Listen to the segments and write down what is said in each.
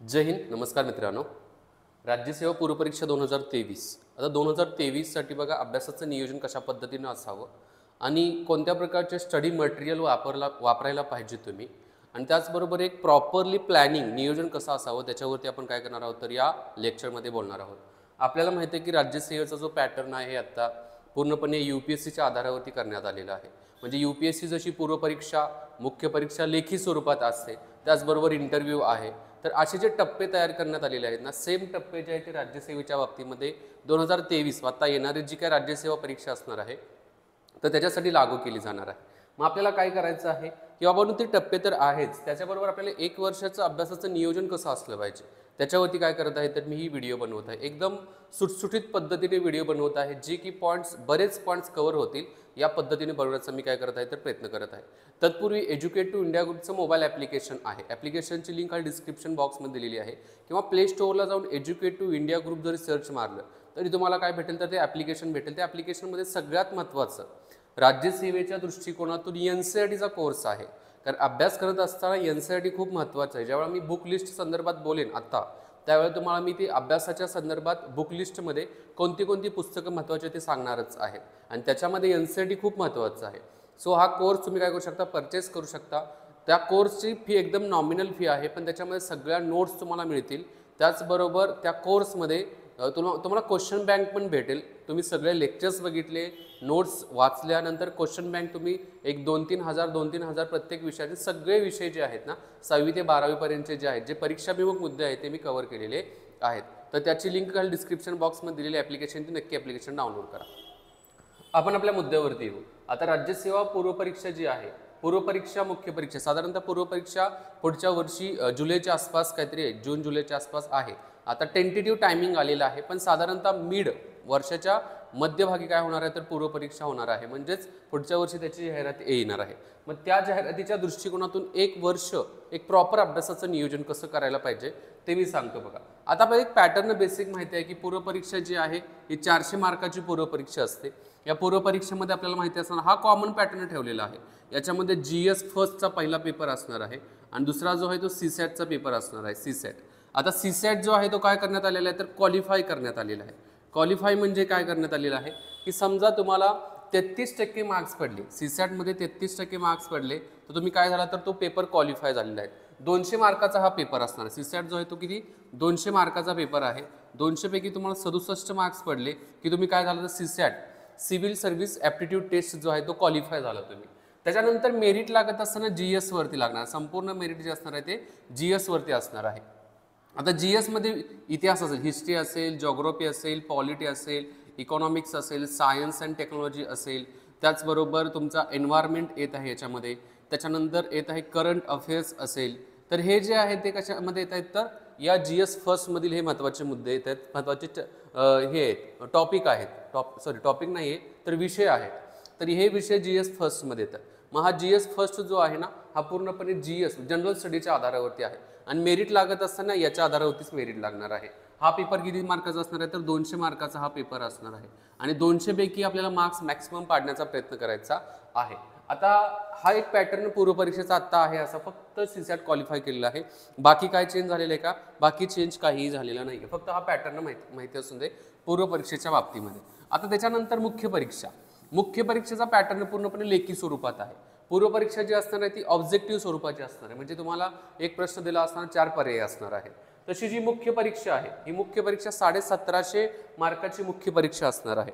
जय हिंद. नमस्कार मित्रांनो. राज्यसेवा पूर्वपरीक्षा 2023 आता 2023साठी बघा अभ्यासाचं नियोजन कशा पद्धतीनं असावं आणि कोणत्या प्रकारचे स्टडी मटेरियल वापरायला पाहिजे तुम्ही आणि त्याचबरोबर एक प्रॉपरली प्लॅनिंग नियोजन कसं असावं त्याच्यावरती आपण काय करणार आहोत तर या लेक्चरमध्ये बोलणार आहोत. आपल्याला माहिती आहे की राज्यसेवेचा जो पॅटर्न आहे आता पूर्णपणे UPSCच्या आधारावरती करण्यात आलेला आहे. म्हणजे UPSC जशी पूर्वपरीक्षा मुख्य परीक्षा लेखी स्वरूपात असते त्याचबरोबर इंटरव्ह्यू आहे, तर असे जे टप्पे तयार करण्यात आलेले आहेत ना, सेम टप्पे जे आहेत ते राज्यसेवेच्या बाबतीमध्ये 2023 आता येणारी जी काय राज्यसेवा परीक्षा असणार आहे तर त्याच्यासाठी लागू केली जाणार आहे. मग आपल्याला काय करायचं आहे की बाबा ते टप्पे तर आहेच, त्याच्याबरोबर आपल्याला 1 वर्षाचं अभ्यासाचं नियोजन कसं असलं पाहिजे त्याच्यावरती काय करत आहे तर मी ही व्हिडिओ बनवत आहे. एकदम सुटसुटीत पद्धतीने व्हिडिओ बनवत आहे जे की बरेच पॉईंट्स कव्हर होतील या पद्धतीने बनवण्याचा मी काय करत आहे तर प्रयत्न करत आहे. तत्पूर्वी एज्युकेट टू इंडिया ग्रुपचं मोबाईल ॲप्लिकेशन आहे. ॲप्लिकेशनची लिंक खाली डिस्क्रिप्शन बॉक्समध्ये दिलेली आहे किंवा प्ले स्टोअरला जाऊन एज्युकेट टू इंडिया ग्रुप जरी सर्च मारलं तरी तुम्हाला काय भेटेल तर ते ॲप्लिकेशन भेटेल. त्या ॲप्लिकेशनमध्ये सगळ्यात महत्त्वाचं राज्यसेवेच्या दृष्टिकोनातून NCERTचा कोर्स आहे. कारण अभ्यास करत असताना NCERT खूप महत्त्वाचं आहे. ज्यावेळेला मी बुक लिस्ट संदर्भात बोलेन आता त्यावेळेला तुम्हाला मी ती अभ्यासाच्या संदर्भात बुक लिस्टमध्ये कोणती पुस्तकं महत्त्वाची ते सांगणारच आहे आणि त्याच्यामध्ये NCERT खूप महत्त्वाचं आहे. सो हा कोर्स तुम्ही काय करू शकता परचेस करू शकता. त्या कोर्सची फी एकदम नॉमिनल फी आहे पण त्याच्यामध्ये सगळ्या नोट्स तुम्हाला मिळतील. त्याचबरोबर त्या कोर्समध्ये तुम्हाला क्वेश्चन बँक पण भेटेल. तुम्ही सगळे लेक्चर्स बघितले नोट्स वाचल्यानंतर क्वेश्चन बँक तुम्ही एक 2-3 हजार प्रत्येक विषयाचे सगळे विषय जे आहेत ना 6वी ते 12वी पर्यंतचे जे आहेत जे परीक्षाभिमुख मुद्दे आहेत ते मी कव्हर केलेले आहेत. तर त्याची लिंक खाली डिस्क्रिप्शन बॉक्समध्ये दिलेली ॲप्लिकेशन ती नक्की ॲप्लिकेशन डाउनलोड करा. आपण आपल्या मुद्द्यावरती येऊ. आता राज्यसेवा पूर्वपरीक्षा जी आहे पूर्वपरीक्षा मुख्य परीक्षा साधारणतः पूर्वपरीक्षा पुढच्या वर्षी जुलैच्या आसपास काहीतरी आहे, जून जुलैच्या आसपास आहे. आता टेंटेटिव्ह टायमिंग आलेला आहे पण साधारणतः मिड वर्षाच्या मध्यभागी काय होणार आहे तर पूर्वपरीक्षा होणार आहे. म्हणजेच पुढच्या वर्षी त्याची जाहिरात येणार आहे. मग त्या जाहिरातीच्या दृष्टिकोनातून 1 वर्ष एक प्रॉपर अभ्यासाचं नियोजन कसं करायला पाहिजे ते मी सांगतो बघा. आता आपल्याला एक पॅटर्न बेसिक माहिती आहे की पूर्वपरीक्षा जी आहे ही 400 मार्काची पूर्वपरीक्षा असते. या पूर्वपरीक्षेमध्ये आपल्याला माहिती असणार हा कॉमन पॅटर्न ठेवलेला आहे. याच्यामध्ये GS फर्स्टचा पहिला पेपर असणार आहे आणि दुसरा जो आहे तो CSATचा पेपर असणार आहे. CSAT आता CSAT जो आहे तो काय करण्यात आलेला आहे तर क्वालिफाय करण्यात आलेला आहे. क्वालिफाय म्हणजे काय करण्यात आलेलं आहे की समजा तुम्हाला 33% मार्क्स पडले CSATमध्ये 33% मार्क्स पडले तर तुम्ही काय झाला तर तो पेपर क्वालिफाय झालेला आहे. 200 मार्काचा हा पेपर असणार आहे. CSAT जो आहे तो किती 200 मार्काचा पेपर आहे. 200 पैकी तुम्हाला 67 मार्क्स पडले की तुम्ही काय झालं तर CSAT civil service aptitude test जो आहे तो क्वालिफाय झाला तुम्ही. त्याच्यानंतर मेरिट लागत असताना GS वरती लागणार. संपूर्ण मेरिट जे असणार आहे ते GS वरती असणार आहे. आता GS मध्ये इतिहास असेल, हिस्ट्री असेल, जॉग्राफी असेल, पॉलिटी असेल, इकॉनॉमिक्स असेल, सायन्स अँड टेक्नॉलॉजी असेल, त्याचबरोबर तुमचा एन्व्हायरमेंट येत आहे याच्यामध्ये. त्याच्यानंतर येत आहे करंट अफेअर्स असेल. तर हे जे आहे ते कशामध्ये येत आहेत तर या GS फर्स्टमधील हे महत्त्वाचे मुद्दे येत आहेत. महत्त्वाचे हे आहेत टॉपिक आहेत. टॉपिक नाही आहे तर विषय आहेत. तर हे विषय GS फर्स्टमध्ये येतात. मग हा GS फर्स्ट जो आहे ना हा पूर्णपणे GS जनरल स्टडीच्या आधारावरती आहे आणि मेरिट लागत असताना याच्या आधारावरतीच मेरिट लागणार आहे. हा पेपर किती मार्काचा असणार आहे तर 200 मार्काचा हा पेपर असणार आहे आणि 200 पैकी आपल्याला मार्क्स मॅक्सिमम पाडण्याचा प्रयत्न करायचा आहे. आता हा एक पॅटर्न पूर्वपरीक्षेचा आत्ता आहे असा फक्त CSAT क्वालिफाय केलेला आहे. बाकी काय चेंज झालेलं आहे का बाकी चेंज काहीही झालेला नाही आहे. फक्त हा पॅटर्न माहिती असून दे पूर्वपरीक्षेच्या बाबतीमध्ये. आता त्याच्यानंतर मुख्य परीक्षेचा पॅटर्न पूर्णपणे लेखी स्वरूपात आहे. पूर्वपरीक्षा जी असणार आहे ती ऑब्जेक्टिव्ह स्वरूपाची असणार आहे. म्हणजे तुम्हाला एक प्रश्न दिला असणार 4 पर्याय असणार आहे. तशी जी मुख्य परीक्षा आहे ही मुख्य परीक्षा 1750 मार्काची मुख्य परीक्षा असणार आहे.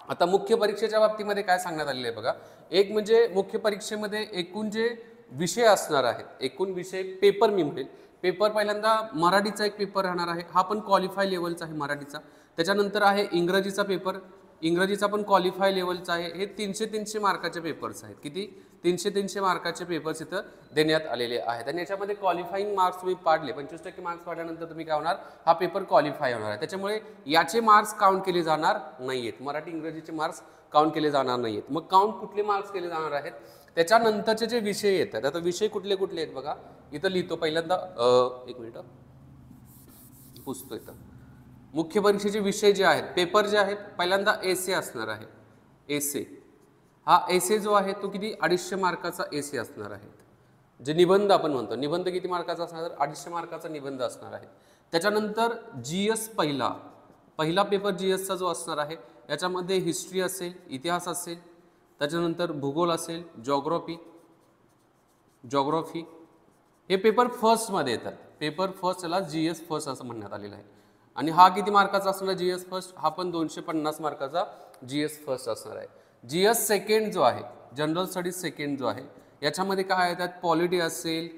आता मुख्य परीक्षेच्या बाबतीमध्ये काय सांगण्यात आलेलं आहे बघा. एक म्हणजे मुख्य परीक्षेमध्ये एकूण जे विषय असणार आहेत एकूण विषय पेपर मी म्हणेल पेपर पहिल्यांदा मराठीचा एक पेपर राहणार आहे. हा पण क्वालिफाय लेवलचा आहे मराठीचा. त्याच्यानंतर आहे इंग्रजीचा पेपर. इंग्रजीचा पण क्वालिफाय लेवलचा आहे. हे 300 मार्काचे पेपर्स आहेत. किती 300 मार्काचे पेपर्स इथं देण्यात आलेले आहेत आणि याच्यामध्ये क्वालिफाईंग मार्क्स तुम्ही पाडले 25% मार्क्स पाडल्यानंतर तुम्ही काय होणार हा पेपर क्वालिफाय होणार आहे. त्याच्यामुळे याचे मार्क्स काउंट केले जाणार नाही आहेत. मराठी इंग्रजीचे मार्क्स काउंट केले जाणार नाही आहेत. मग काउंट कुठले मार्क्स केले जाणार आहेत त्याच्यानंतरचे जे विषय येतात. आता विषय कुठले आहेत बघा इथं लिहितो पहिल्यांदा. एक मिनिट पुसतो इथं. मुख्य परीक्षेचे विषय जे आहेत पेपर जे आहेत पहिल्यांदा एसे असणार आहे. एसे हा एसे जो आहे तो किती 250 मार्काचा एसे असणार आहे. जे निबंध आपण म्हणतो, निबंध किती मार्काचा असणार, तर 250 मार्काचा निबंध असणार आहे. त्याच्यानंतर GS पहिला पेपर GSचा जो असणार आहे याच्यामध्ये हिस्ट्री असेल, इतिहास असेल, त्याच्यानंतर भूगोल असेल, जॉग्राफी हे पेपर फर्स्टमध्ये येतात. पेपर फर्स्ट याला GS फर्स्ट असं म्हणण्यात आलेलं आहे. आणि हा किती मार्काचा असणार GS फर्स्ट, हा पण 250 मार्काचा GS फर्स्ट असणार आहे. GS सेकंड जो आहे, जनरल स्टडीज सेकंड जो आहे, याच्यामध्ये काय आहे, त्यात पॉलिटी असेल,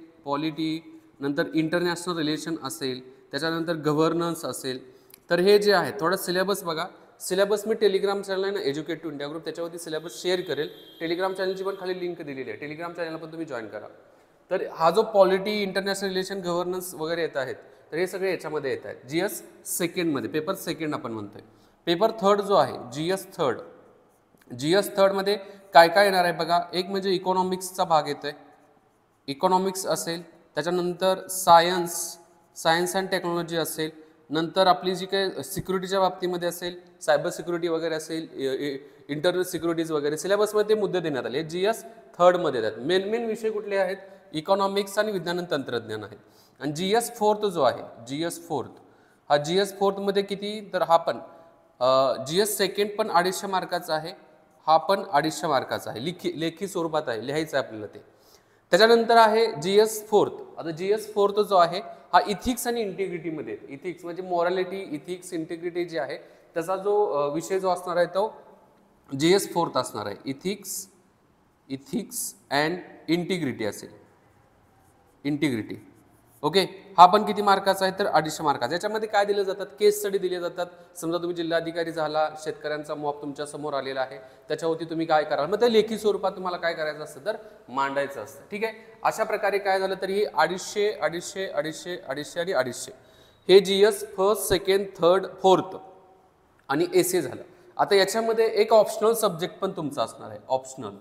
नंतर इंटरनॅशनल रिलेशन असेल, त्याच्यानंतर गव्हर्नन्स असेल. तर हे जे आहे थोडं सिलेबस बघा. सिलेबस मी टेलिग्राम चॅनल आहे ना एज्युकेट टू इंडिया ग्रुप, त्याच्यावरती सिलेबस शेअर करेल. टेलिग्राम चॅनलची पण खाली लिंक दिलेली आहे, टेलिग्राम चॅनलला पण तुम्ही जॉईन करा. तर हा जो पॉलिटी, इंटरनॅशनल रिलेशन, गव्हर्नन्स वगैरे येत आहेत, तर हे सगळे याच्यामध्ये येत आहेत. GS सेकंडमध्ये, पेपर सेकंड आपण म्हणतोय. पेपर थर्ड जो आहे GS थर्डमध्ये काय काय येणार आहे बघा. एक म्हणजे इकॉनॉमिक्सचा भाग येतोय, इकॉनॉमिक्स असेल, त्याच्यानंतर सायन्स अँड टेक्नॉलॉजी असेल, नंतर आपली जी काही सिक्युरिटीच्या बाबतीमध्ये असेल, सायबर सिक्युरिटी वगैरे असेल, इंटरनल सिक्युरिटीज वगैरे सिलेबसमध्ये ते मुद्दे देण्यात आले. GS थर्डमध्ये येतात. मेन विषय कुठले आहेत, इकॉनॉमिक्स आणि विज्ञान आणि तंत्रज्ञान आहेत. आणि GS फोर्थ जो आहे, GS फोर्थमध्ये किती, तर हा पण GS सेकंड पण 250 मार्काचा आहे, हा पण 250 मार्काचा आहे, लेखी स्वरूपात आहे, लिहायचं आहे आपल्याला ते. त्याच्यानंतर आहे GS फोर्थ. आता GS फोर्थ जो आहे हा इथिक्स आणि इंटिग्रिटीमध्ये, इथिक्स म्हणजे मॉरॅलिटी, इथिक्स, इंटिग्रिटी जे आहे त्याचा जो विषय जो असणार आहे तो GS फोर्थ असणार आहे. इथिक्स अँड इंटिग्रिटी असेल, इंटिग्रिटी. ओके, हा पण किती मार्काचा आहे, तर 250 मार्काचा. याच्यामध्ये काय दिले जातात, केस स्टडी दिले जातात. समजा तुम्ही जिल्हाधिकारी झाला, शेतकऱ्यांचा मॉब तुमच्या समोर आलेला आहे, त्याच्यावरती तुम्ही काय कराल, मग त्या लेखी स्वरूपात तुम्हाला काय करायचं असतं, तर मांडायचं असतं. ठीक आहे, अशा प्रकारे काय झालं तर ही 250 आणि 250 हे GS first, second, third, fourth आणि एसे झालं. आता याच्यामध्ये एक ऑप्शनल सब्जेक्ट पण तुमचा असणार आहे, ऑप्शनल.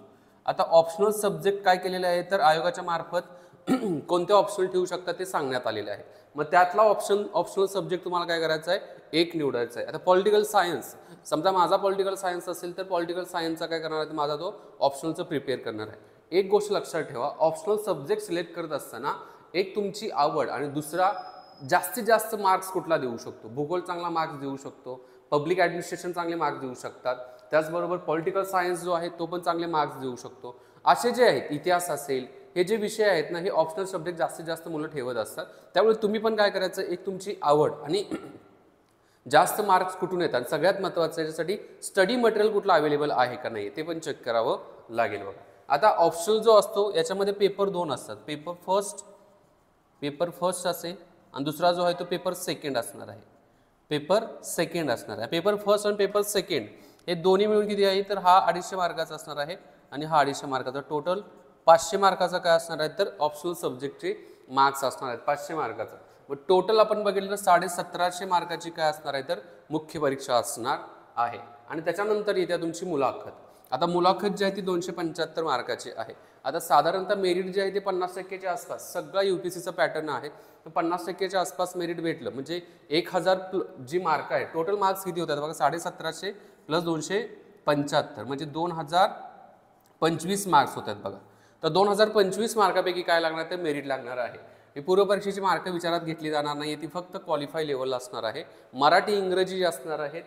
आता ऑप्शनल सब्जेक्ट काय केलेलं आहे, तर आयोगाच्या मार्फत कोणते ऑप्शनल ठेवू शकतात ते सांगण्यात आलेले आहे. मग त्यातला ऑप्शनल सब्जेक्ट तुम्हाला काय करायचं आहे, एक निवडायचा आहे. आता पॉलिटिकल सायन्स, समजा माझा पॉलिटिकल सायन्स असेल तर पॉलिटिकल सायन्सचा काय करणार आहे, माझा तो ऑप्शनलचं प्रिपेअर करणार आहे. एक गोष्ट लक्षात ठेवा, ऑप्शनल सब्जेक्ट सिलेक्ट करत असताना एक तुमची आवड आणि दुसरा जास्तीत जास्त मार्क्स कुठला देऊ शकतो. भूगोल चांगला मार्क्स देऊ शकतो, पब्लिक ॲडमिनिस्ट्रेशन चांगले मार्क्स देऊ शकतात, त्याचबरोबर पॉलिटिकल सायन्स जो आहे तो पण चांगले मार्क्स देऊ शकतो. असे जे आहेत, इतिहास असेल, हे जे विषय आहेत ना, हे ऑप्शनल सब्जेक्ट जास्तीत जास्त मुलं ठेवत असतात. त्यामुळे तुम्ही पण काय करायचं, एक तुमची आवड आणि जास्त मार्क्स कुठून येतात, सगळ्यात महत्त्वाचं याच्यासाठी स्टडी मटेरियल कुठलं अवेलेबल आहे का नाही ते पण चेक करावं लागेल बघा. आता ऑप्शनल जो असतो याच्यामध्ये पेपर 2 असतात, पेपर फर्स्ट असेल आणि दुसरा जो आहे तो पेपर सेकंड असणार आहे. पेपर फर्स्ट आणि पेपर सेकंड हे दोन्ही मिळून किती आहे, तर हा 250 मार्काचा असणार आहे आणि हा 250 मार्काचा. टोटल 500 मार्काचा काय असणार आहे, तर ऑप्शनल सब्जेक्टचे मार्क्स असणार आहेत 500 मार्काचा. मग टोटल आपण बघितलं तर 1750 मार्काची काय असणार आहे, तर मुख्य परीक्षा असणार आहे. आणि त्याच्यानंतर येत्या तुमची मुलाखत. आता मुलाखत जी आहे ती 275 मार्काची आहे. आता साधारणतः मेरिट जे आहे ते 50% आसपास, सगळा UPSCचा पॅटर्न आहे. तर 50% आसपास मेरिट भेटलं म्हणजे 1000 जी मार्क आहे, टोटल मार्क्स किती होतात बघा, 1750 प्लस 275 म्हणजे 2025 मार्क्स होतात बघा. तर 2025 मार्कापैकी काय लागणार, तर मेरिट लागणार आहे. ही पूर्व परीक्षेची मार्क विचारात घेतली जाणार नाही, ती फक्त क्वालिफाय लेवलला असणार आहे. मराठी, इंग्रजी जे असणार आहेत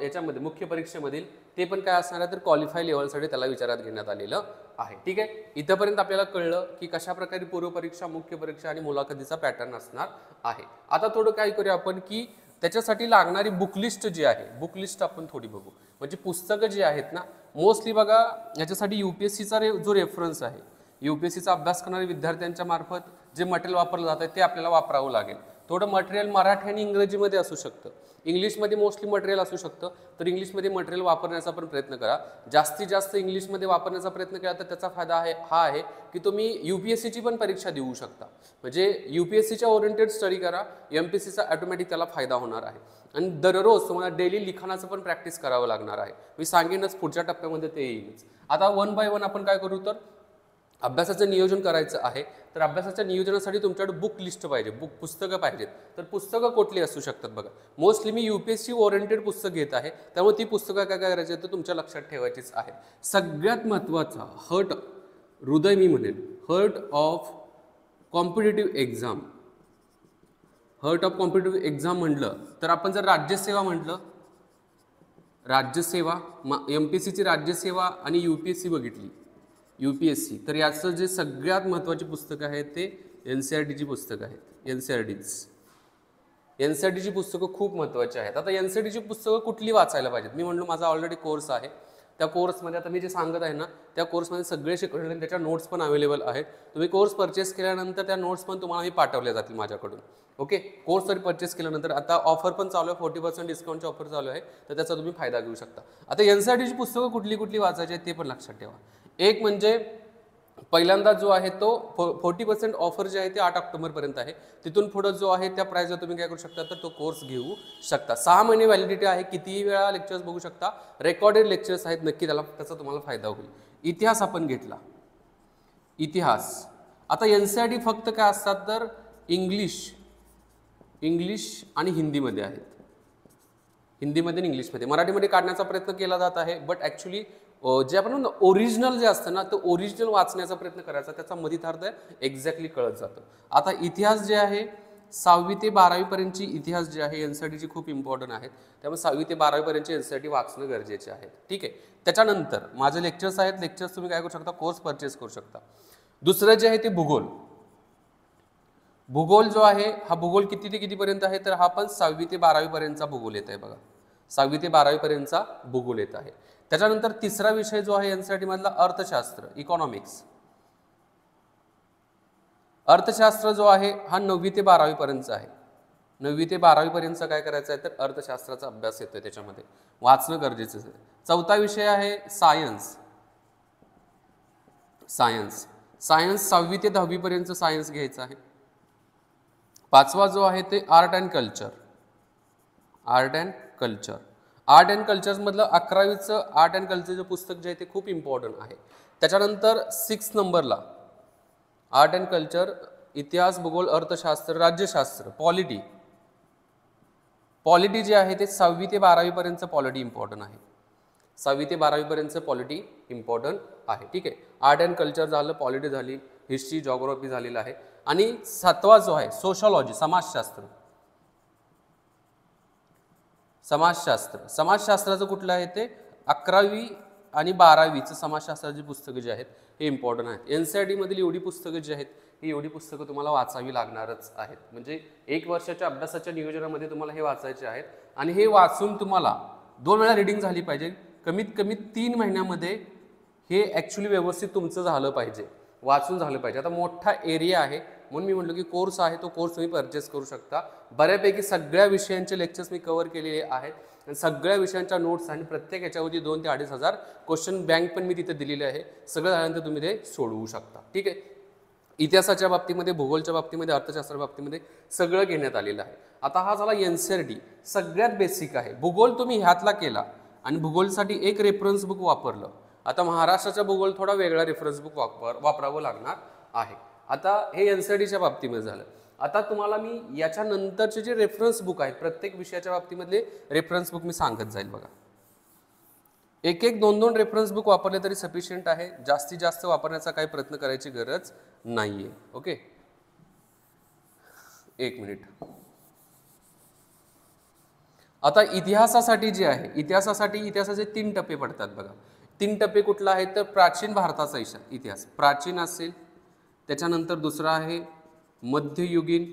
याच्यामध्ये मुख्य परीक्षेमधील ते पण काय असणार आहे, तर क्वालिफाय लेवलसाठी त्याला विचारात घेण्यात आलेलं आहे. ठीक आहे, इथंपर्यंत आपल्याला कळलं की कशा प्रकारे पूर्व परीक्षा, मुख्य परीक्षा आणि मुलाखतीचा पॅटर्न असणार आहे. आता थोडं काय करूया आपण की त्याच्यासाठी लागणारी बुकलिस्ट जी आहे, बुकलिस्ट आपण थोडी बघू. म्हणजे पुस्तकं जी आहेत ना, मोस्टली बघा याच्यासाठी UPSCचा जो रेफरन्स आहे, UPSCचा अभ्यास करणाऱ्या विद्यार्थ्यांच्या मार्फत जे मटेरियल वापरलं जातं ते आपल्याला वापरावं लागेल. थोडं मटेरियल मराठी आणि इंग्रजीमध्ये असू शकतं, इंग्लिशमध्ये मोस्टली मटेरियल असू शकतं, तर इंग्लिशमध्ये मटेरियल वापरण्याचा पण प्रयत्न करा. जास्तीत जास्त इंग्लिशमध्ये वापरण्याचा प्रयत्न केला तर त्याचा फायदा हा आहे की तुम्ही UPSCची पण परीक्षा देऊ शकता. म्हणजे UPSCच्या ओरिएंटेड स्टडी करा, MPSCचा ऑटोमॅटिक त्याला फायदा होणार आहे. आणि दररोज तुम्हाला डेली लिखाणाचं पण प्रॅक्टिस करावं लागणार आहे. मी सांगेनच पुढच्या टप्प्यामध्ये ते येईलच. आता 1 बाय 1 आपण काय करू, तर अभ्यासाचं नियोजन करायचं आहे. तर अभ्यासाच्या नियोजनासाठी तुमच्याकडे बुक लिस्ट पाहिजे, पुस्तकं पाहिजेत. तर पुस्तकं कुठली असू शकतात बघा. मोस्टली मी UPSC ओरिएंटेड पुस्तक घेत आहे, त्यामुळे ती पुस्तकं काय करायची तर तुमच्या लक्षात ठेवायचीच आहे. सगळ्यात महत्त्वाचा hurt of competitive exam, hurt of competitive exam म्हटलं तर आपण जर राज्यसेवा म्हटलं, राज्यसेवा MPSCची राज्यसेवा आणि UPSC बघितली, UPSC, तर याचं जे सगळ्यात महत्त्वाची पुस्तकं आहेत ते NCERTची पुस्तकं आहेत. NCERTची पुस्तकं खूप महत्त्वाची आहेत. आता NCERTची पुस्तकं कुठली वाचायला पाहिजेत? मी म्हणलो माझा ऑलरेडी कोर्स आहे, त्या कोर्समध्ये आता मी जे सांगत आहे ना, त्या कोर्समध्ये सगळे शिकवले आणि त्याच्या नोट्स पण अवेलेबल आहेत. तुम्ही कोर्स परचेस केल्यानंतर त्या नोट्स पण तुम्हाला मी पाठवल्या जातील माझ्याकडून. ओके, कोर्स जरी परचेस केल्यानंतर आता ऑफर पण चालू आहे, 40% डिस्काउंटची ऑफर चालू आहे, तर त्याचा तुम्ही फायदा घेऊ शकता. आता NCERTची पुस्तकं कुठली कुठली वाचायची आहेत ते पण लक्षात ठेवा. एक म्हणजे पहिल्यांदा जो आहे तो 40% ऑफर जे आहे ते 8 ऑक्टोबरपर्यंत आहे. तिथून पुढे जो आहे त्या प्राइसला तुम्ही काय करू शकता, तर तो कोर्स घेऊ शकता. 6 महिने व्हॅलिडिटी आहे, कितीही वेळा लेक्चर्स बघू शकता, रेकॉर्डेड लेक्चर्स आहेत, नक्की त्याचा तुम्हाला फायदा होईल. इतिहास आपण घेतला, इतिहास. आता NCERT फक्त काय असतात तर इंग्लिश आणि हिंदीमध्ये आहेत, हिंदीमध्ये आणि इंग्लिशमध्ये. मराठीमध्ये काढण्याचा प्रयत्न केला जात आहे, बट ॲक्च्युली जे आपण ओरिजिनल जे असतं ना, तर ओरिजिनल वाचण्याचा प्रयत्न करायचा, त्याचा मधितार्थ एक्झॅक्टली कळत जातं. आता इतिहास जे आहे 6वी ते 12वी पर्यंतची इतिहास जे आहे NCERTची खूप इम्पॉर्टंट आहेत, त्यामुळे 6वी ते 12वी पर्यंतची NCERT वाचणं गरजेचे आहे. ठीक आहे. त्याच्यानंतर माझे लेक्चर्स आहेत, लेक्चर्स तुम्ही काय करू शकता, कोर्स परचेस करू शकता. दुसरं जे आहे ते भूगोल. भूगोल जो आहे हा भूगोल किती ते कितीपर्यंत आहे, तर हा पण 6वी ते 12वी पर्यंतचा भूगोल येत आहे बघा, 6वी ते 12वी पर्यंतचा भूगोल येत आहे. त्याच्यानंतर तिसरा विषय जो आहे NCERT मधला अर्थशास्त्र, इकॉनॉमिक्स. अर्थशास्त्र जो आहे हा 9वी ते 12वी पर्यंतचा आहे. 9वी ते 12वी पर्यंतचा काय करायचं आहे, तर अर्थशास्त्राचा अभ्यास येतोय, त्याच्यामध्ये वाचणं गरजेचं आहे. चौथा विषय आहे सायन्स. सायन्स 6वी ते 10वी पर्यंत सायन्स घ्यायचं आहे. पाचवा जो आहे ते art and culture. Art and culture, art and culture मधलं 11वीचं आर्ट अँड कल्चरचं पुस्तक जे आहे ते खूप इम्पॉर्टंट आहे. त्याच्यानंतर 6 नंबरला आर्ट अँड कल्चर, इतिहास, भूगोल, अर्थशास्त्र, राज्यशास्त्र, पॉलिटी. पॉलिटी जे आहे ते 6वी ते 12वी पर्यंतचं पॉलिटी इम्पॉर्टंट आहे. 6वी ते 12वी पर्यंतचं पॉलिटी इम्पॉर्टंट आहे. ठीक आहे. आर्ट अँड कल्चर झालं, पॉलिटी झाली, हिस्ट्री, जॉग्राफी झालेलं आहे. आणि 7वा जो आहे सोशॉलॉजी, समाजशास्त्र. समाजशास्त्राचं कुठलं आहे ते 11वी आणि 12वीचं समाजशास्त्राची पुस्तकं जी आहेत हे इम्पॉर्टंट आहेत. NCERT मधील एवढी पुस्तकं जी आहेत ही एवढी पुस्तकं तुम्हाला वाचावी लागणारच आहेत. म्हणजे 1 वर्षाच्या अभ्यासाच्या नियोजनामध्ये तुम्हाला हे वाचायचे आहेत आणि हे वाचून तुम्हाला 2 वेळा रीडिंग झाली पाहिजे. कमीत कमी 3 महिन्यामध्ये हे ॲक्च्युली व्यवस्थित तुमचं झालं पाहिजे, वाचून झालं पाहिजे. आता मोठा एरिया आहे म्हणून मी म्हटलं की कोर्स आहे, तो कोर्स तुम्ही परचेस करू शकता. बऱ्यापैकी सगळ्या विषयांचे लेक्चर्स मी कव्हर केलेले आहेत आणि सगळ्या विषयांच्या नोट्स आणि प्रत्येक याच्यावरती 2 ते 2,500 क्वेश्चन बँक पण मी तिथे दिलेली आहे. सगळं झाल्यानंतर तुम्ही ते सोडवू शकता. ठीक आहे. इतिहासाच्या बाबतीमध्ये, भूगोलच्या बाबतीमध्ये, अर्थशास्त्राच्या बाबतीमध्ये सगळं घेण्यात आलेलं आहे. आता हा झाला NCERT, सगळ्यात बेसिक आहे. भूगोल तुम्ही ह्यातला केला आणि भूगोलसाठी एक रेफरन्स बुक वापरलं. आता महाराष्ट्राचा भूगोल थोडा वेगळा रेफरन्स बुक वापरावं लागणार आहे. आता हे NCERTच्या बाबतीमध्ये झालं. आता तुम्हाला मी याच्या नंतरचे जे रेफरन्स बुक आहेत प्रत्येक विषयाच्या बाबतीमधले रेफरन्स बुक मी सांगत जाईल बघा. एक 2 रेफरन्स बुक वापरले तरी सफिशियंट आहे. जास्तीत जास्त वापरण्याचा काही प्रयत्न करायची गरज नाहीये. Okay, 1 minute. आता इतिहासासाठी जे आहे, इतिहासाचे 3 टप्पे पडतात बघा. 3 टप्पे कुठला आहे तर प्राचीन भारताचा इतिहास, प्राचीन असेल. त्याच्यानंतर दुसरा आहे मध्ययुगीन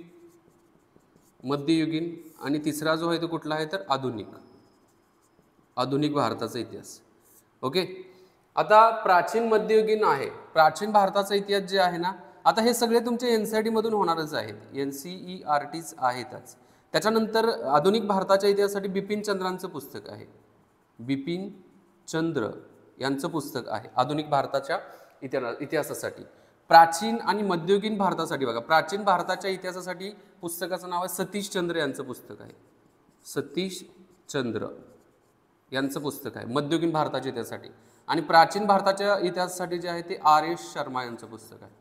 आणि तिसरा जो आहे तो कुठला आहे तर आधुनिक भारताचा इतिहास. ओके. आता प्राचीन, मध्ययुगीन आहे. प्राचीन भारताचा इतिहास जे आहे ना, आता हे सगळे तुमचे NCERT मधून होणारच आहेत, NCERTच आहेतच. त्याच्यानंतर आधुनिक भारताच्या इतिहासासाठी बिपिन चंद्रांचं पुस्तक आहे, बिपिन चंद्र यांचं पुस्तक आहे आधुनिक भारताच्या इतिहासासाठी. प्राचीन आणि मध्ययुगीन भारतासाठी बघा, प्राचीन भारताच्या इतिहासासाठी पुस्तकाचं नाव आहे सतीश चंद्र यांचं पुस्तक आहे, सतीश चंद्र यांचं पुस्तक आहे मध्ययुगीन भारताच्या इतिहासासाठी. आणि प्राचीन भारताच्या इतिहासासाठी जे आहे ते RS शर्मा यांचं पुस्तक आहे,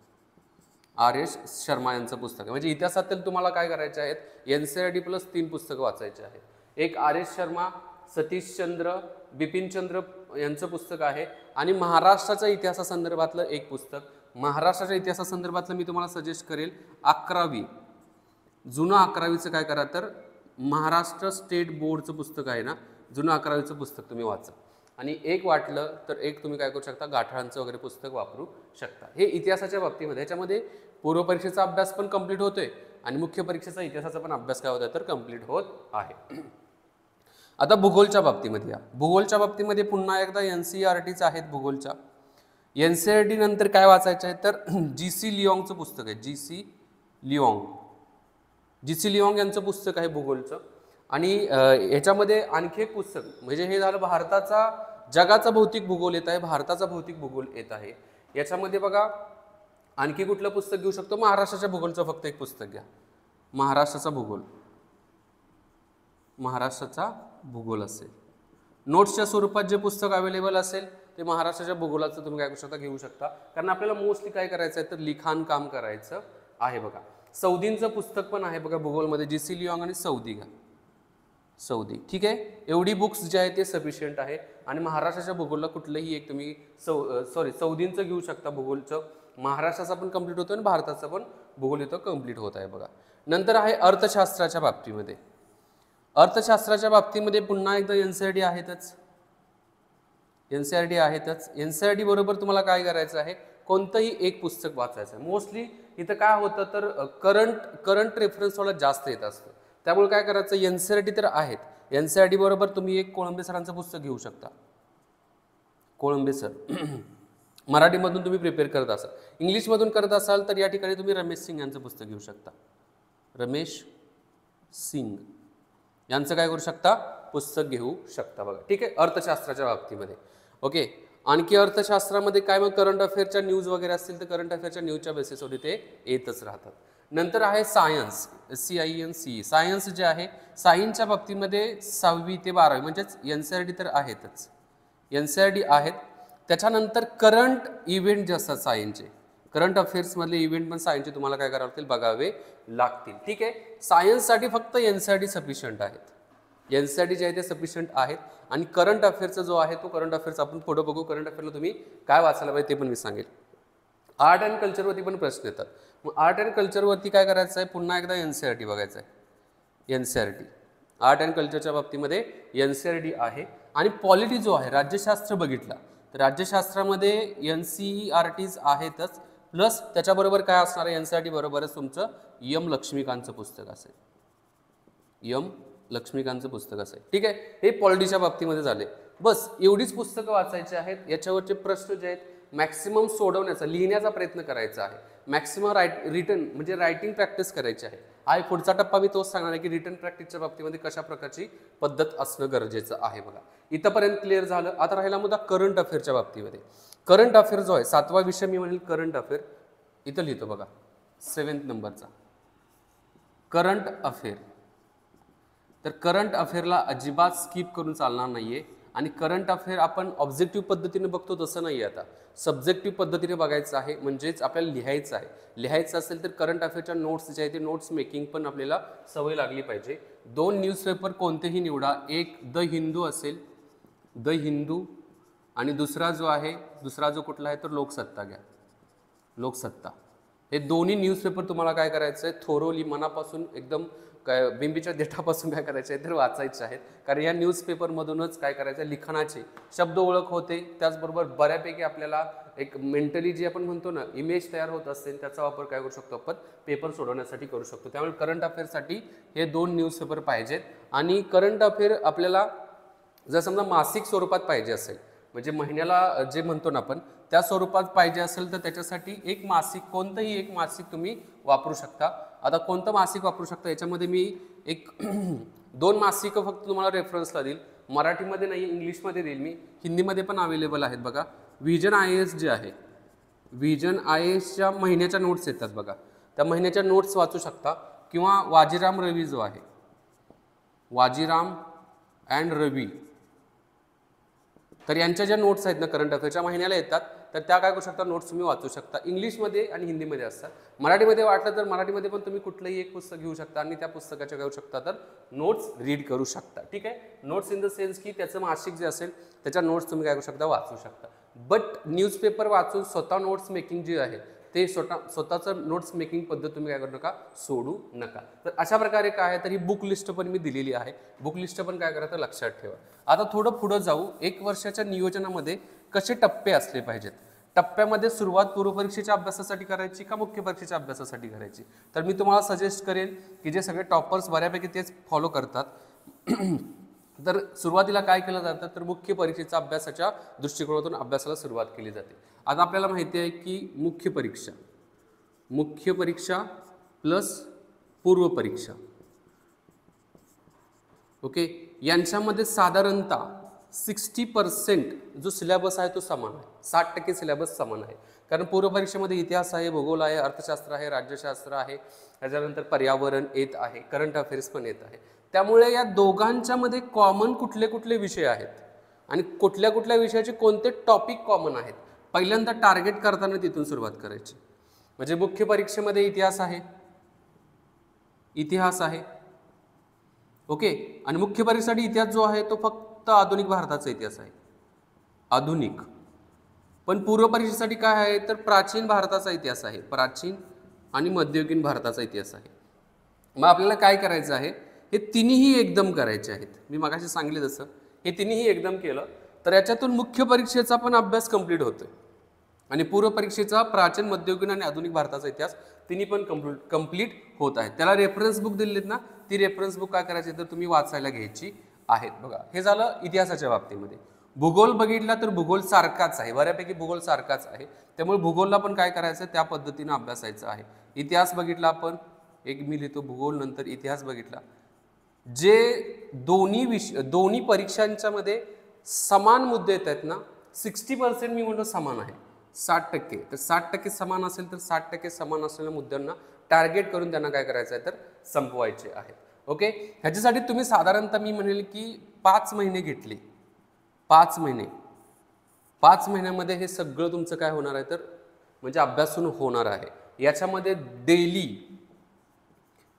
RS शर्मा यांचं पुस्तक आहे. म्हणजे इतिहासातील तुम्हाला काय करायचे आहेत, NCERT प्लस 3 पुस्तकं वाचायचे आहेत. एक RS शर्मा, सतीश चंद्र, बिपिन चंद्र यांचं पुस्तक आहे आणि महाराष्ट्राच्या इतिहासासंदर्भातलं एक पुस्तक महाराष्ट्राच्या इतिहासासंदर्भातलं मी तुम्हाला सजेस्ट करेल 11वी, जुनं 11वीचं काय करा तर महाराष्ट्र स्टेट बोर्डचं पुस्तक आहे ना, जुनं 11वीचं पुस्तक तुम्ही वाचा. आणि एक वाटलं तर एक तुम्ही काय करू शकता, गाठाळांचं वगैरे पुस्तक वापरू शकता. हे इतिहासाच्या बाबतीमध्ये. ह्याच्यामध्ये पूर्वपरीक्षेचा अभ्यास पण कंप्लीट होतोय आणि मुख्य परीक्षेचा इतिहासाचा पण अभ्यास काय होतोय तर कंप्लीट होत आहे. आता भूगोलच्या बाबतीमध्ये या. भूगोलच्या बाबतीमध्ये पुन्हा एकदा NCERTच आहेत भूगोलच्या. NCERT नंतर काय वाचायचं आहे तर GC लिऑंगचं पुस्तक आहे. GC लिऑंग यांचं पुस्तक आहे भूगोलचं. आणि याच्यामध्ये आणखी एक पुस्तक म्हणजे हे झालं भारताचा, जगाचा भौतिक भूगोल येत आहे, भारताचा भौतिक भूगोल येत आहे. याच्यामध्ये बघा आणखी कुठलं पुस्तक घेऊ शकतो, महाराष्ट्राच्या भूगोलचं फक्त एक पुस्तक घ्या, महाराष्ट्राचा भूगोल असेल. नोट्सच्या स्वरूपात जे पुस्तक अवेलेबल असेल ते महाराष्ट्राच्या भूगोलाचं तुम्ही काय करू शकता, घेऊ शकता. कारण आपल्याला मोस्टली काय करायचं आहे तर लिखाण काम करायचं आहे. बघा सौदींचं पुस्तक पण आहे बघा भूगोलमध्ये, GC लिऑंग आणि सौदी घ्या, सौदी. ठीक आहे, एवढी बुक्स जे आहे ते सफिशियंट आहे. आणि महाराष्ट्राच्या भूगोलला कुठलंही एक तुम्ही सौदींचं घेऊ शकता भूगोलचं. महाराष्ट्राचा पण कंप्लीट होतो आणि भारताचा पण भूगोल इथं कंप्लीट होत आहे बघा. नंतर आहे अर्थशास्त्राच्या बाबतीमध्ये. अर्थशास्त्राच्या बाबतीमध्ये पुन्हा एकदा NCERT आहेतच. NCERT बरोबर तुम्हाला काय करायचं आहे, कोणतंही एक पुस्तक वाचायचं आहे. मोस्टली इथं काय होतं तर करंट रेफरन्सवाला जास्त येत असतं. त्यामुळे काय करायचं, NCERT तर आहेत, NCERT बरोबर तुम्ही एक कोळंबे सरांचं पुस्तक घेऊ शकता. कोळंबे सर मराठीमधून तुम्ही प्रिपेअर करत असाल, इंग्लिशमधून करत असाल तर या ठिकाणी तुम्ही रमेश सिंग यांचं पुस्तक घेऊ शकता. रमेश सिंग यांचं काय करू शकता, पुस्तक घेऊ शकता बघा. ठीक आहे, अर्थशास्त्राच्या बाबतीमध्ये. ओके, आणखी अर्थशास्त्रामध्ये काय मग करंट अफेअरच्या न्यूज वगैरे असतील तर करंट अफेअरच्या न्यूजच्या बेसिसवर ते येतच राहतात. नंतर आहे सायन्स, SCINCE. सायन्स जे आहे, सायन्सच्या बाबतीमध्ये 6वी ते 12वी म्हणजेच NCERT तर आहेतच, NCERT आहेत. त्याच्यानंतर करंट इव्हेंट जे असतात सायन्सचे, करंट अफेअर्समधले इव्हेंट पण सायन्सचे तुम्हाला काय करावे लागतील, बघावे लागतील. ठीक आहे, सायन्ससाठी फक्त NCERT सफिशियंट आहेत. NCERT जे आहे ते सफिशियंट आहेत. आणि करंट अफेअरचा जो आहे तो करंट अफेअर्स आपण पुढे बघू. करंट अफेअरला तुम्ही काय वाचायला पाहिजे ते पण मी सांगेल. आर्ट अँड कल्चरवरती पण प्रश्न येतात. मग आर्ट अँड कल्चरवरती काय करायचं आहे, पुन्हा एकदा NCERT बघायचं आहे. NCERT आर्ट अँड कल्चरच्या बाबतीमध्ये NCERT आहे. आणि पॉलिटी जो आहे, राज्यशास्त्र बघितला तर राज्यशास्त्रामध्ये NCERTs आहेतच. प्लस त्याच्याबरोबर काय असणार आहे, NCERT बरोबरच तुमचं लक्ष्मीकांतचं पुस्तक असेल, लक्ष्मीकांतचं पुस्तक असेल. ठीक आहे, हे पॉलिटीच्या बाबतीमध्ये झाले. बस एवढीच पुस्तकं वाचायची आहेत. याच्यावरचे प्रश्न जे आहेत मॅक्सिमम सोडवण्याचा, लिहिण्याचा प्रयत्न करायचा आहे. मॅक्सिमम रिटन म्हणजे रायटिंग प्रॅक्टिस करायची आहे. हा पुढचा टप्पा मी तोच सांगणार आहे की रिटन प्रॅक्टिसच्या बाबतीमध्ये कशा प्रकारची पद्धत असणं गरजेचं आहे बघा. इथंपर्यंत क्लिअर झालं. आता राहिला मुद्दा करंट अफेअरच्या बाबतीमध्ये. करंट अफेअर जो आहे 7वा विषय मी म्हणेल करंट अफेअर. इथं लिहितो बघा 7th नंबरचा करंट अफेअर. तर करंट अफेअरला अजिबात स्किप करून चालणार नाहीये. आणि करंट अफेअर आपण ऑब्जेक्टिव्ह पद्धतीने बघतो तसं नाही आता, सब्जेक्टिव्ह पद्धतीने बघायचं आहे. म्हणजेच आपल्याला लिहायचं आहे. लिहायचं असेल तर करंट अफेअरच्या नोट्स जे आहे ते नोट्स मेकिंग पण आपल्याला सवय लागली पाहिजे. 2 न्यूजपेपर कोणतेही निवडा. एक द हिंदू असेल, द हिंदू, आणि दुसरा जो कुठला आहे तर लोकसत्ता घ्या, लोकसत्ता. हे दोन्ही न्यूजपेपर तुम्हाला काय करायचं आहे, थोरोली मनापासून एकदम काय बिंबीच्या देठापासून काय करायचे आहे तर वाचायचे आहेत. कारण या न्यूजपेपरमधूनच काय करायचं, लिखाणाचे शब्द ओळख होते. त्याचबरोबर बऱ्यापैकी आपल्याला एक मेंटली जे आपण म्हणतो ना इमेज तयार होत असते, त्याचा वापर काय करू शकतो आपण पेपर सोडवण्यासाठी करू शकतो. त्यामुळे करंट अफेअरसाठी हे 2 न्यूजपेपर पाहिजेत. आणि करंट अफेअर आपल्याला जर समजा मासिक स्वरूपात पाहिजे असेल, म्हणजे महिन्याला जे म्हणतो ना आपण त्या स्वरूपात पाहिजे असेल तर त्याच्यासाठी एक मासिक, कोणतंही एक मासिक तुम्ही वापरू शकता. आता कोणतं मासिक वापरू शकता याच्यामध्ये मी एक 2 मासिक फक्त तुम्हाला रेफरन्सला देईल. मराठीमध्ये नाही, इंग्लिशमध्ये देईल मी, हिंदीमध्ये पण अवेलेबल आहेत बघा. व्हिजन IAS जे आहे, व्हिजन IASच्या महिन्याच्या नोट्स येतात बघा, त्या महिन्याच्या नोट्स वाचू शकता. किंवा वाजीराम रवी जो आहे, वाजीराम अँड रवी, तर यांच्या ज्या नोट्स आहेत ना करंट अफेअरच्या महिन्याला येतात, तर त्या काय करू शकता नोट्स तुम्ही वाचू शकता. इंग्लिशमध्ये आणि हिंदीमध्ये असतात. मराठीमध्ये वाटलं तर मराठीमध्ये पण तुम्ही कुठलंही एक पुस्तक घेऊ शकता आणि त्या पुस्तकाच्या घेऊ शकता तर नोट्स रीड करू शकता. ठीक आहे, नोट्स इन द सेन्स की त्याचं मासिक जे असेल त्याच्या नोट्स तुम्ही काय करू शकता, वाचू शकता. बट न्यूजपेपर वाचून स्वतः नोट्स मेकिंग जे आहे ते स्वतःचं नोट्स मेकिंग पद्धत तुम्ही काय करू नका, सोडू नका. तर अशा प्रकारे काय आहे, तर ही बुक लिस्ट पण मी दिलेली आहे. बुक लिस्ट पण काय करा तर लक्षात ठेवा. आता थोडं पुढं जाऊ. 1 वर्षाच्या नियोजनामध्ये कसे टप्पे असले पाहिजेत. टप्प्यामध्ये सुरुवात पूर्वपरीक्षेच्या अभ्यासासाठी करायची का मुख्य परीक्षेच्या अभ्यासासाठी करायची. तर मी तुम्हाला सजेस्ट करेन की जे सगळे टॉपर्स बऱ्यापैकी तेच फॉलो करतात. तर सुरुवातीला काय केलं जातं, तर मुख्य परीक्षेचा अभ्यासाच्या दृष्टिकोनातून अभ्यासाला सुरुवात केली जाते. आता आपल्याला माहिती आहे की मुख्य परीक्षा प्लस पूर्व परीक्षा, ओके, यांच्यामध्ये साधारणतः 60% जो सिलेबस आहे तो समान आहे. 60% सिलेबस समान आहे. कारण पूर्व परीक्षेमध्ये इतिहास आहे, भूगोल आहे, अर्थशास्त्र आहे, राज्यशास्त्र आहे, त्याच्यानंतर पर्यावरण येत आहे, करंट अफेअर्स पण येत आहे. त्यामुळे या दोघांच्या मध्ये कॉमन कुठले कुठले विषय आहेत आणि कुठल्या कुठल्या विषयाचे कोणते टॉपिक कॉमन आहेत, पहिल्यांदा टार्गेट करताना तिथून सुरुवात करायची. म्हणजे मुख्य परीक्षेमध्ये इतिहास आहे, ओके, आणि मुख्य परीक्षेसाठी इतिहास जो आहे तो फक्त आधुनिक भारताचा इतिहास आहे, आधुनिक. पण पूर्व परीक्षेसाठी काय आहे, तर प्राचीन भारताचा इतिहास आहे, प्राचीन आणि मध्ययुगीन भारताचा इतिहास आहे. मग आपल्याला काय करायचं आहे, हे तिन्ही एकदम करायचे आहेत. मी मगाशी सांगितले तसं हे तिन्ही एकदम केलं तर याच्यातून मुख्य परीक्षेचा पण अभ्यास कंप्लीट होतोय आणि पूर्व परीक्षेचा प्राचीन, मध्ययुगीन आणि आधुनिक भारताचा इतिहास तिन्ही पण कंप्लीट होत आहेत. त्याला रेफरन्स बुक दिलेत ना, ती रेफरन्स बुक काय करायची तर तुम्ही वाचायला घ्यायची आहेत. बघा, हे झालं इतिहासाच्या बाबतीमध्ये. भूगोल बघितला तर भूगोल सारखाच आहे, बऱ्यापैकी भूगोल सारखाच आहे. त्यामुळे भूगोलला पण काय करायचं, त्या पद्धतीनं अभ्यासायचं आहे. इतिहास बघितला आपण, एक मी लिहितो भूगोल नंतर इतिहास बघितला. जे दोन्ही परीक्षांच्या मध्ये समान मुद्दे येत आहेत ना, 60% मी म्हणतो समान आहे, 60%. तर 60% समान असेल तर 60% समान असलेल्या मुद्द्यांना टार्गेट करून त्यांना काय करायचं आहे तर संपवायचे आहे. ओके, ह्याच्यासाठी तुम्ही साधारणतः मी म्हणेल की 5 महिने घेतले. 5 महिन्यामध्ये हे सगळं तुमचं काय होणार आहे तर म्हणजे अभ्यासून होणार आहे. याच्यामध्ये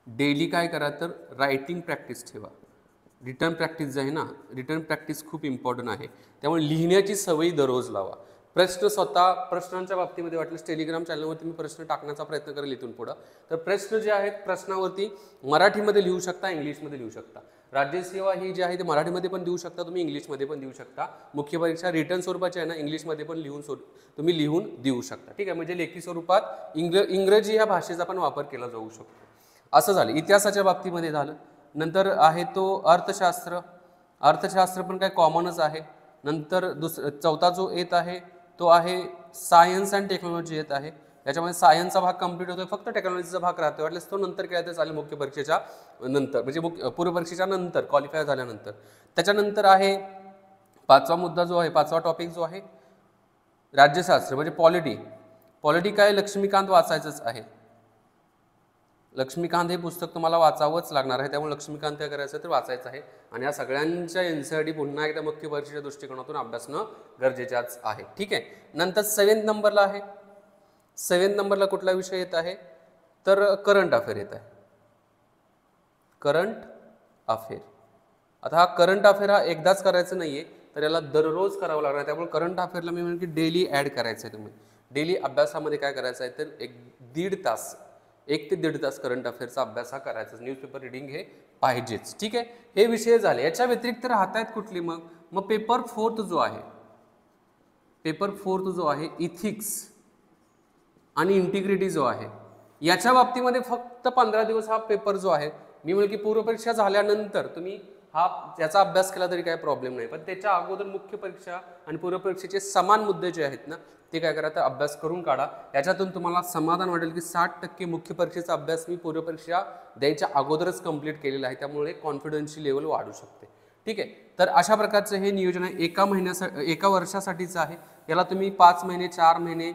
डेली काय करा तर रायटिंग प्रॅक्टिस ठेवा. रिटर्न प्रॅक्टिस जे आहे ना, रिटर्न प्रॅक्टिस खूप इम्पॉर्टंट आहे. त्यामुळे लिहिण्याची सवयी दररोज लावा. प्रश्नांच्या बाबतीमध्ये वाटल्यास टेलिग्राम चॅनलवरती मी प्रश्न टाकण्याचा प्रयत्न करेल इथून पुढं. तर प्रश्न जे आहेत प्रश्नावरती मराठीमध्ये लिहू शकता, इंग्लिशमध्ये लिहू शकता. राज्यसेवा ही जी आहे ते मराठीमध्ये पण देऊ शकता तुम्ही, इंग्लिशमध्ये पण देऊ शकता. मुख्य परीक्षा रिटर्न स्वरूपाची आहे ना, इंग्लिशमध्ये पण तुम्ही लिहून देऊ शकता. ठीक आहे, म्हणजे लेखी स्वरूपात इंग्रजी या भाषेचा पण वापर केला जाऊ शकतो. असं झालं. इतिहासाच्या बाबतीमध्ये झालं. नंतर आहे तो अर्थशास्त्र पण काय कॉमनच आहे. नंतर चौथा जो येत आहे तो आहे सायन्स अँड टेक्नॉलॉजी येत आहे. याच्यामध्ये सायन्सचा भाग कंप्लीट होतोय, फक्त टेक्नॉलॉजीचा भाग राहतोय. वाटल्यास तो नंतर केला तर चालेल, मुख्य परीक्षेच्या नंतर, म्हणजे पूर्व परीक्षेच्या नंतर, क्वालिफाय झाल्यानंतर. त्याच्यानंतर आहे 5वा मुद्दा जो आहे, 5वा टॉपिक जो आहे राज्यशास्त्र म्हणजे पॉलिटी काय लक्ष्मीकांत वाचायचंच आहे. लक्ष्मीकांत हे पुस्तक तुम्हाला वाचावंच लागणार आहे. त्यामुळे लक्ष्मीकांत काय करायचं तर वाचायचं आहे. आणि या सगळ्यांच्या एनसीईआरटी पुन्हा एकदा मुख्य परीक्षेच्या दृष्टिकोनातून अभ्यासणं गरजेचंच आहे. ठीक आहे. नंतर 7 नंबरला आहे, 7 नंबरला कुठला विषय येत आहे तर करंट अफेअर येत आहे. Current affair. आता हा करंट अफेअर हा एकदाच करायचं नाहीये, तर याला दररोज करावं लागणार. त्यामुळे करंट अफेअरला मी म्हणेन की डेली ॲड करायचं आहे. तुम्ही डेली अभ्यासामध्ये काय करायचं आहे तर 1 ते दीड तास करंट अफेअरचा अभ्यास हा करायचा. न्यूजपेपर रिडिंग हे पाहिजेच. ठीक आहे, हे विषय झाले. याच्या व्यतिरिक्त राहत आहेत कुठली मग पेपर 4 जो आहे इथिक्स आणि इंटिग्रिटी जो आहे, याच्या बाबतीमध्ये फक्त 15 दिवस हा पेपर जो आहे, मी म्हणेन की पूर्वपरीक्षा झाल्यानंतर तुम्ही याचा अभ्यास केला तरी काय प्रॉब्लेम नाही. पण त्याच्या अगोदर मुख्य परीक्षा आणि पूर्वपरीक्षेचे समान मुद्दे जे आहेत ना, ते काय करा तर अभ्यास करून काढा. याच्यातून तुम्हाला समाधान वाटेल की 60% मुख्य परीक्षेचा अभ्यास मी पूर्वपरीक्षा द्यायच्या अगोदरच कंप्लीट केलेला आहे. त्यामुळे कॉन्फिडन्सची लेवल वाढू शकते. ठीक आहे, तर अशा प्रकारचं हे नियोजन आहे. एका वर्षासाठीचं आहे. याला तुम्ही 5 महिने 4 महिने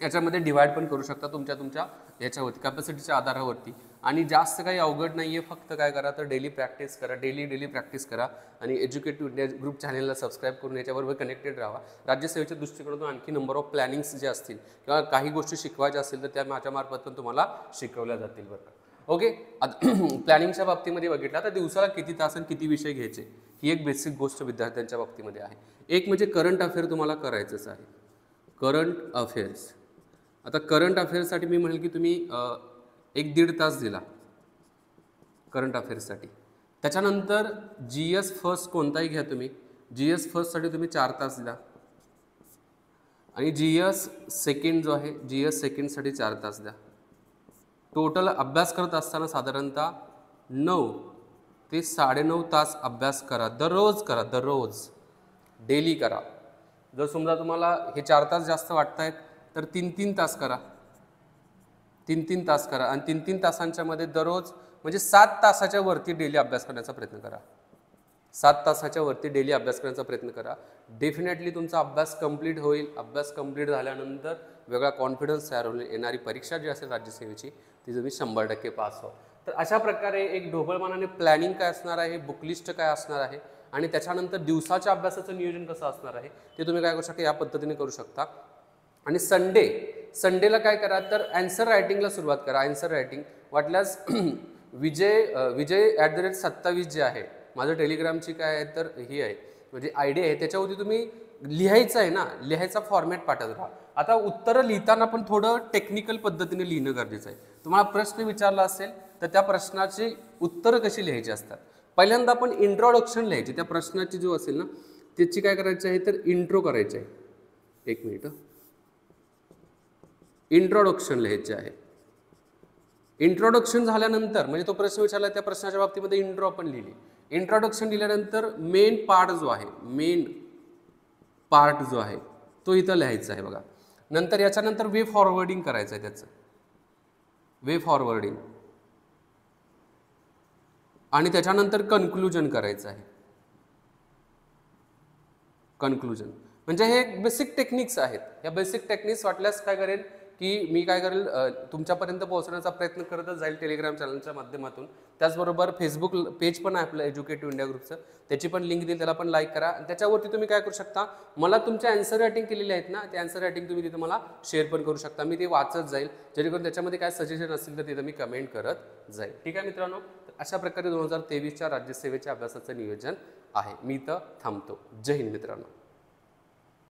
याच्यामध्ये डिवाइड पण करू शकता तुमच्या याच्यावरती, कॅपॅसिटीच्या आधारावरती. आणि जास्त काही अवघड नाही आहे. फक्त काय करा तर डेली प्रॅक्टिस करा, डेली प्रॅक्टिस करा. आणि एज्युकेटिव्ह इंडिया ग्रुप चॅनलला सबस्क्राईब करून याच्याबरोबर कनेक्टेड राहा. राज्यसेवेच्या दृष्टिकोनातून आणखी नंबर ऑफ प्लॅनिंग्स जे असतील किंवा काही गोष्टी शिकवायच्या असतील तर त्या माझ्यामार्फत पण तुम्हाला शिकवल्या जातील बरं का. ओके. आता प्लॅनिंगच्या बाबतीमध्ये बघितलं तर दिवसाला किती तास आणि किती विषय घ्यायचे ही एक बेसिक गोष्ट विद्यार्थ्यांच्या बाबतीमध्ये आहे. एक म्हणजे करंट अफेअर तुम्हाला करायचंच आहे. Current affairs. आता करंट अफेअर्ससाठी मी म्हणेल की तुम्ही 1-1.5 तास दिला करंट अफेअर्ससाठी. त्याच्यानंतर GS फर्स्ट कोणताही घ्या तुम्ही, GS फर्स्टसाठी तुम्ही 4 तास दिला आणि GS सेकंड जो आहे GS सेकंडसाठी 4 तास द्या. टोटल अभ्यास करत असताना साधारणतः 9 ते 9.5 तास अभ्यास करा. दररोज करा, दररोज डेली करा. जर समजा तुम्हाला हे 4 तास जास्त वाटत आहेत तर 3-3 तास करा, 3-3 तास करा आणि 3-3 तासांच्या मध्ये दररोज म्हणजे 7 तासाच्या वरती डेली अभ्यास करण्याचा प्रयत्न करा. 7 तासाच्या वरती डेली अभ्यास करण्याचा प्रयत्न करा. डेफिनेटली तुमचा अभ्यास कंप्लीट होईल. अभ्यास कंप्लीट झाल्यानंतर वेगळा कॉन्फिडन्स तयार होईल. येणारी परीक्षा जी असेल राज्यसेवेची ती तुम्ही 100% पास व्हा. तर अशा प्रकारे एक ढोबळमानाने प्लॅनिंग काय असणार आहे, बुकलिस्ट काय असणार आहे आणि त्याच्यानंतर दिवसाच्या अभ्यासाचं नियोजन कसं असणार आहे ते तुम्ही काय करू शकता, या पद्धतीने करू शकता. आणि संडेला काय करा तर ॲन्सर रायटिंगला सुरुवात करा. ॲन्सर रायटिंग वाटल्यास विजय@27 जे आहे माझं टेलिग्रामची काय आहे तर ही आहे म्हणजे ID आहे, त्याच्यावरती तुम्ही लिहायचं आहे ना, लिहायचा फॉर्मॅट पाठवत राहा. आता उत्तरं लिहिताना पण थोडं टेक्निकल पद्धतीने लिहिणं गरजेचं आहे. तुम्हाला प्रश्न विचारला असेल तर त्या प्रश्नाची उत्तरं कशी लिहायची असतात. पहिल्यांदा आपण इंट्रोडक्शन लिहायची. त्या प्रश्नाची जो असेल ना त्याची काय करायची आहे तर इंट्रो करायची आहे. 1 मिनिट. इंट्रोडक्शन लिहायचे आहे. इंट्रोडक्शन झाल्यानंतर म्हणजे तो प्रश्न विचारला त्या प्रश्नाच्या बाबतीमध्ये इंट्रो आपण लिहिली. इंट्रोडक्शन लिहिल्यानंतर मेन पार्ट जो आहे तो इथं लिहायचा आहे बघा. नंतर याच्यानंतर वे फॉरवर्डिंग करायचं आहे त्याचं, वे फॉरवर्डिंग आणि त्याच्यानंतर कन्क्लुजन करायचं आहे. कन्क्लुजन म्हणजे हे बेसिक टेक्निक्स आहेत. या बेसिक टेक्निक्स वाटल्यास काय करेल की मी काय करेल तुमच्यापर्यंत पोहोचण्याचा प्रयत्न करतच जाईल टेलिग्राम चॅनलच्या माध्यमातून. त्याचबरोबर फेसबुक पेज पण आहे आपलं एज्युकेटिव्ह इंडिया ग्रुपचं, त्याची पण लिंक देईल, त्याला पण लाईक करा. आणि त्याच्यावरती तुम्ही काय करू शकता, मला तुमच्या ॲन्सर रायटिंग केलेली आहेत ना ते ॲन्सर रायटिंग तुम्ही तिथं मला शेअर पण करू शकता. मी ते वाचत जाईल, जेणेकरून त्याच्यामध्ये काय सजेशन असतील तर तिथं मी कमेंट करत जाईल. ठीक आहे मित्रांनो. तर अशा प्रकारे 2023च्या राज्यसेवेच्या अभ्यासाचं नियोजन आहे. मी इथं थांबतो. जय हिंद मित्रांनो.